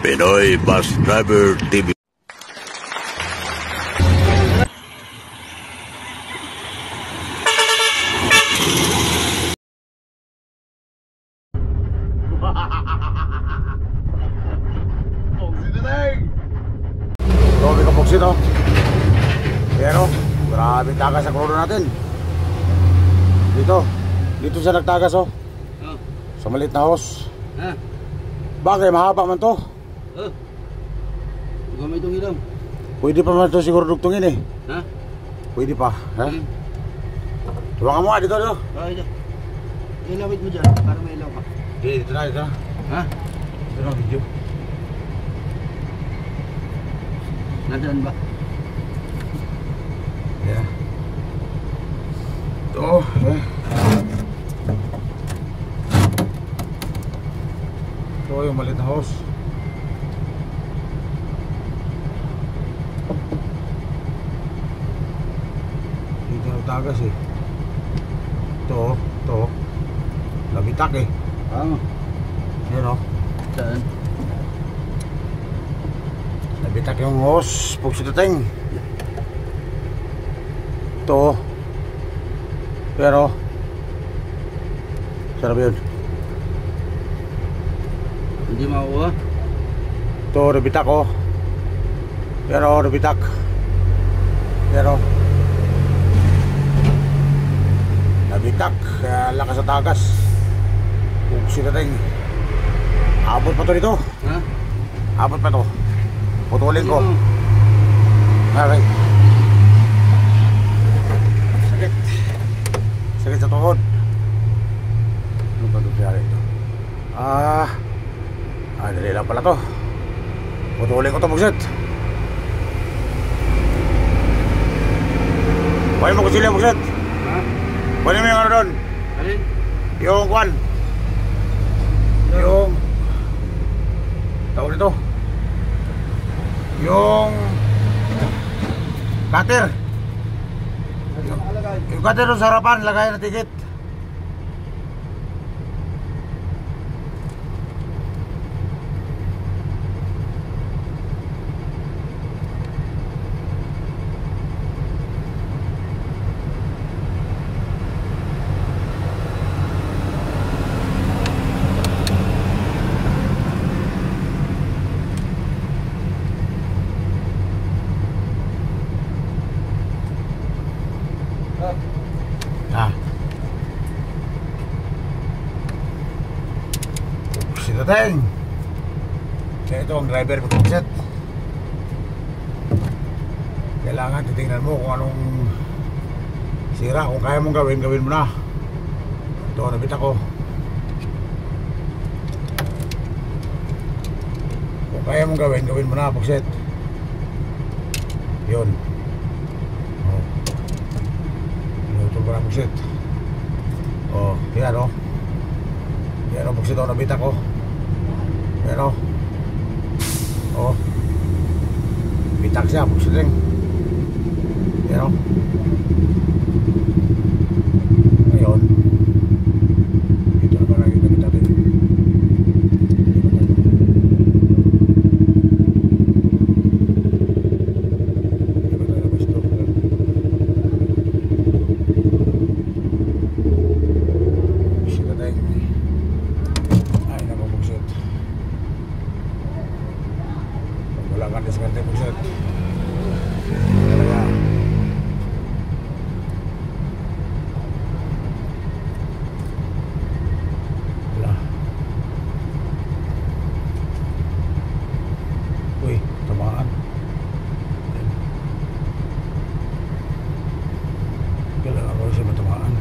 Pinoy Bus Driver TV. Grabe ka poksit, oh. Pero grabe tagas sa krudo natin. Dito siya nagtagas, oh. Sa maliit na hose. Bagay, mahaba man to. Gamay itong ilaw. Pwede pa man to siguro dugtungin, eh. Ha? Pwede pa, ha? Tuwa ka mo nga dito, dito. Ito. Ilawit mo dyan para may ilaw ka. Dito na. Ha? Dito na, video. Nadaan ba? Yeah. Ito, eh. Ito yung maliit na hose. Dito nagtagas, eh. Ito. Labitak, eh. Yan, oh. Saan? Nabitak yung hose, pagsudating. Ito. Pero sarap yun. Hindi makuha? Ito, nabitak, oh. Pero nabitak. Pero nabitak, kaya lakas sa tagas. Pagsudating. Abot pa to dito. Ha? Abot pa to. Putulin ko. Okay. Sakit sa tuhod. Ano ba nangyari ito? Dali lang pala to. Putulin ko to, bugset. Pwede mo kusilya, bugset. Ha? Pwede mo yung ano doon. Alin? Yung kwan. Yung tawag nito. Yung cutter. Yung cutter doon sa harapan, lagay na tikit. Dating. Kaya ito ang driver ko set. Kailangan titingnan mo kung anong sira. Kung kaya mong gawin mo na. Ito, nabit ako. Kung kaya mong gawin mo na, pagset. Yun. Pinutol ko na pagset. Yan o. Yan o, pagset o, nabit ako. Pero bitak siya, pagsuling. Pero ngayon ito na ba nakikita natin. Wala kan diskarte bugset. Talaga. Wala. Uy, tamaan. Kailangan ko siya matamaan.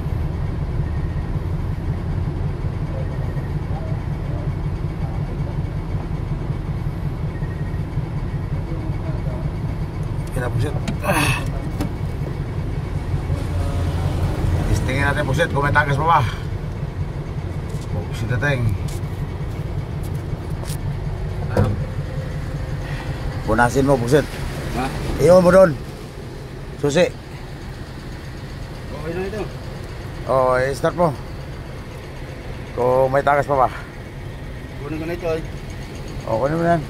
Kaya buset. Istingin natin buset kung may tagas pa ba. Buset natin. Punasin mo buset. Ha? Iyon mo doon. Susi. Okay na ito. Start mo. Kung may tagas pa ba. Kunin ko na ito ay. Kunin mo na yan.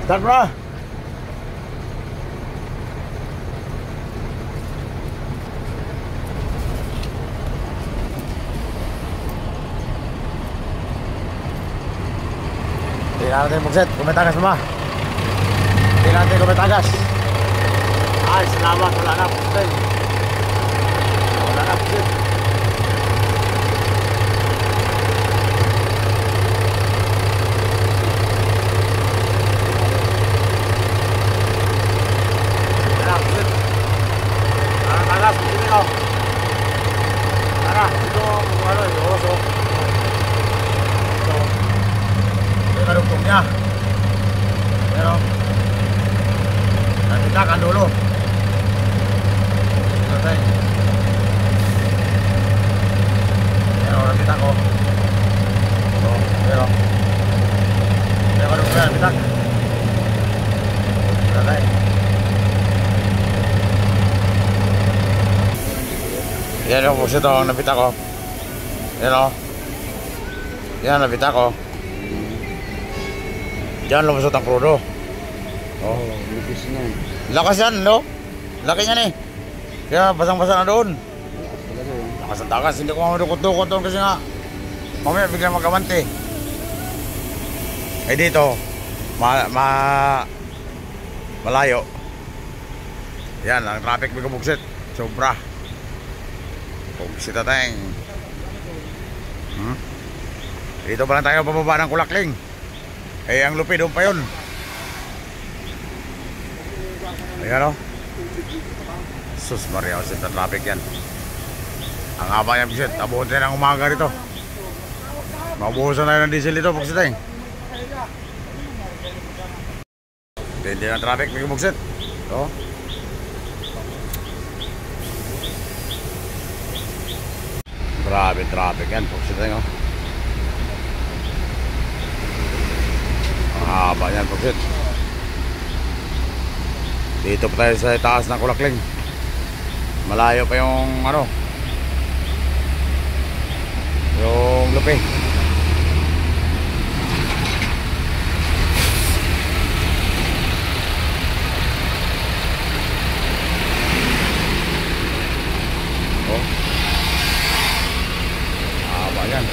Start mo na. Tingnan natin mag-set kung may tagas pa ba. Tingnan natin kung may tagas. Ay, salamat. Wala na po. Wala na po. Niya. Pero nagitakan dulu. Selesai. Pero nakita ko. Pero kadung nakita. Selesai. Yan po ito ang nabita ko. Yan o. Yan nabita ko. Diyan lumusot ang krudo. Oh, lupis na. Lakas yan, no? Laki niyan eh. Kaya basang-basa na doon. Talaga yun. Lakas ang takas. Hindi ko madukot-dukot doon kasi nga mamaya biglang magkamante. Eh dito, malayo. Yan, ang traffic may kabugsit. Sobra. Bugsit ateng. Dito pa lang tayo pababa ng Kulakling. Eh, ang lupi doon pa yun. Ayan o. Sus Maria, kasi sa traffic yan. Ang haba yan, Buksit. Abuhin tayo ng umaga rito. Mabuhusan tayo ng diesel dito, Buksit eh. Hindi ng traffic, may Buksit. O. Grabe traffic yan, Buksit eh. Haba yan, Buksit. Dito pa tayo sa taas ng Kulakling. Malayo pa yung ano, yung lupi. Oh, haba yan.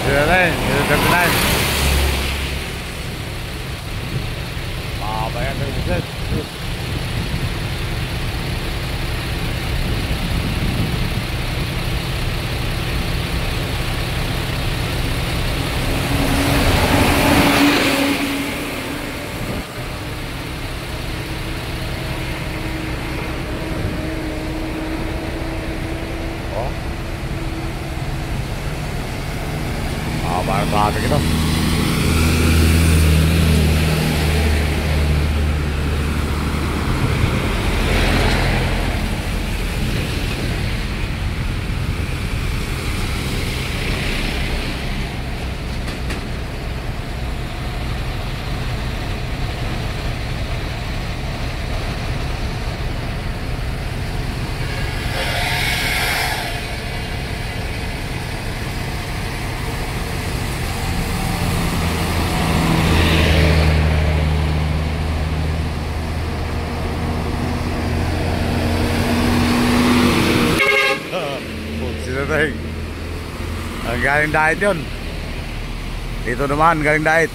Sila na yun, yung 39. Mahaba yan, 30%. Parang traffic ito. Galing diet yun. Dito naman galing diet.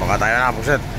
Baka tayo na, Pugsit.